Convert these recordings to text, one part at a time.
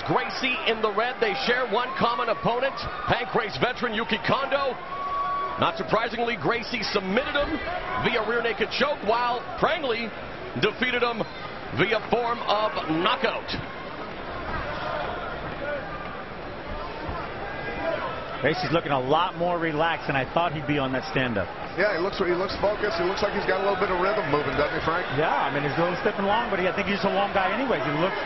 Gracie in the red. They share one common opponent, Pancrase veteran Yuki Kondo. Not surprisingly, Gracie submitted him via rear naked choke, while Prangley defeated him via form of knockout. Gracie's looking a lot more relaxed than I thought he'd be on that stand-up. Yeah, he looks focused. He looks like he's got a little bit of rhythm moving, doesn't he, Frank? Yeah, I mean, he's a little stiff and long, but I think he's a long guy anyways. He looks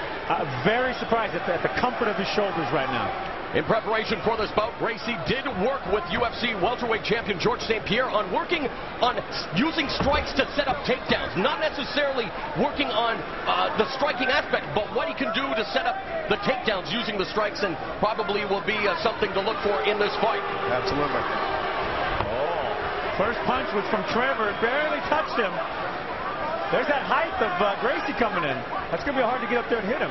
very surprised at the comfort of his shoulders right now. In preparation for this bout, Gracie did work with UFC welterweight champion George St. Pierre on working on using strikes to set up takedowns. Not necessarily working on the striking aspect, but what he can do to set up the takedowns using the strikes, and probably will be something to look for in this fight. Absolutely. Oh, first punch was from Trevor. It barely touched him. There's that height of Gracie coming in. That's going to be hard to get up there and hit him.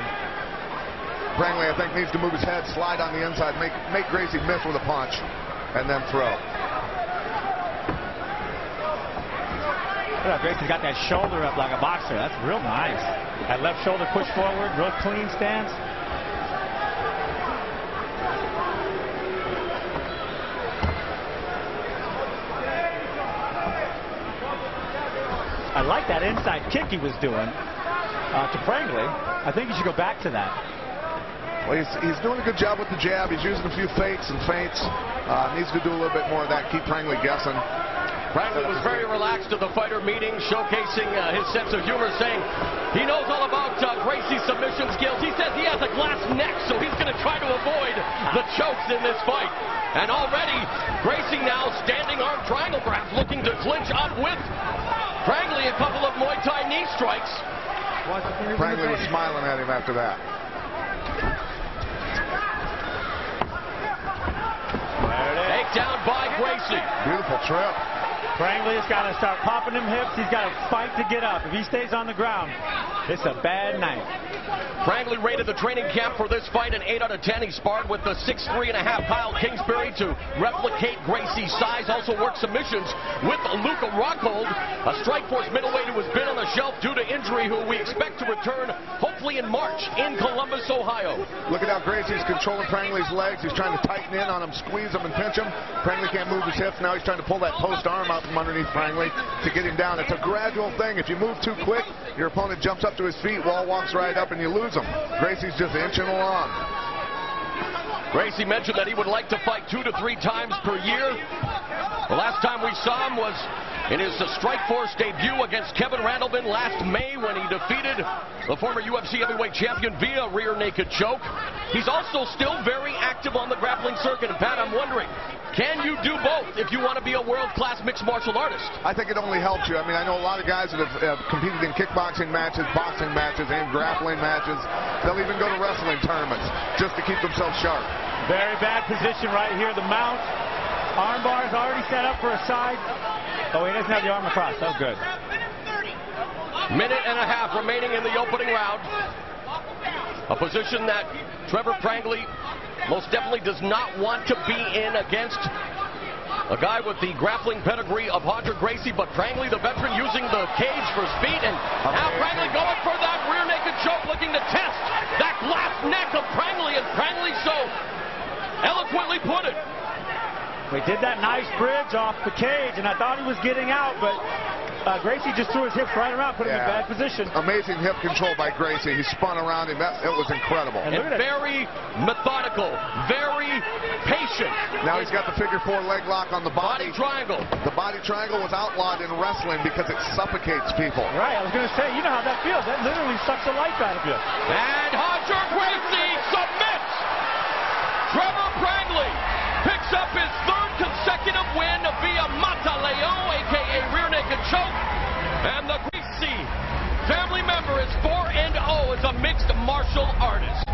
Prangley, I think, needs to move his head, slide on the inside, make Gracie miss with a punch, and then throw. Gracie's got that shoulder up like a boxer. That's real nice. That left shoulder push forward, real clean stance. I like that inside kick he was doing to Prangley. I think he should go back to that. Well, he's doing a good job with the jab. He's using a few fakes and feints. Needs to do a little bit more of that. Keep Prangley guessing. Prangley was very relaxed at the fighter meeting, showcasing his sense of humor, saying he knows all about Gracie's submission skills. He says he has a glass neck, so he's going to try to avoid the chokes in this fight. And already, Gracie now standing arm triangle grabs, looking to clinch up with Prangley. A couple of Muay Thai knee strikes. Prangley was smiling at him after that. Down by Gracie. Beautiful trip. Prangley's got to start popping them hips. He's got to fight to get up. If he stays on the ground, it's a bad night. Prangley rated the training camp for this fight an 8 out of 10. He sparred with the 6'3.5" Kyle Kingsbury to replicate Gracie's size. Also worked submissions with Luca Rockhold, a Strikeforce middleweight who has been on the shelf due to injury, who we expect to return hopefully in March in Columbus, Ohio. Look at how Gracie's controlling Prangley's legs. He's trying to tighten in on him, squeeze him, and pinch him. Prangley can't move his hips. Now he's trying to pull that post arm out from underneath Prangley to get him down. It's a gradual thing. If you move too quick, your opponent jumps up to his feet, wall walks right up, and you lose him. Gracie's just inching along. Gracie mentioned that he would like to fight 2 to 3 times per year. The last time we saw him was in his Strikeforce debut against Kevin Randleman last May, when he defeated the former UFC heavyweight champion via rear naked choke. He's also still very active on the grappling circuit. And Pat, I'm wondering, can you do both if you want to be a world-class mixed martial artist? I think it only helps you. I mean, I know a lot of guys that have competed in kickboxing matches, boxing matches, and grappling matches. They'll even go to wrestling tournaments just to keep themselves sharp. Very bad position right here. The mount. Arm bar is already set up for a side. Oh, he doesn't have the arm across. That was good. Minute and a half remaining in the opening round. A position that Trevor Prangley most definitely does not want to be in against a guy with the grappling pedigree of Hunter Gracie, but Prangley, the veteran, using the cage for speed, and now Prangley going for that rear naked choke, looking to test that glass neck of Prangley, and Prangley so eloquently put it. We did that nice bridge off the cage, and I thought he was getting out, but Gracie just threw his hips right around, put him in a bad position. Amazing hip control by Gracie. He spun around him. It was incredible. And very methodical, very patient. Now he's got the figure-4 leg lock on the body. Triangle. The body triangle was outlawed in wrestling because it suffocates people. Right, I was going to say, you know how that feels. That literally sucks the life out of you. And Hunter Gracie submits. Trevor Prangley picks up his 3rd consecutive win via Mataleo, a.k.a. rear naked choke. And the Gracie family member is 4-0 as a mixed martial artist.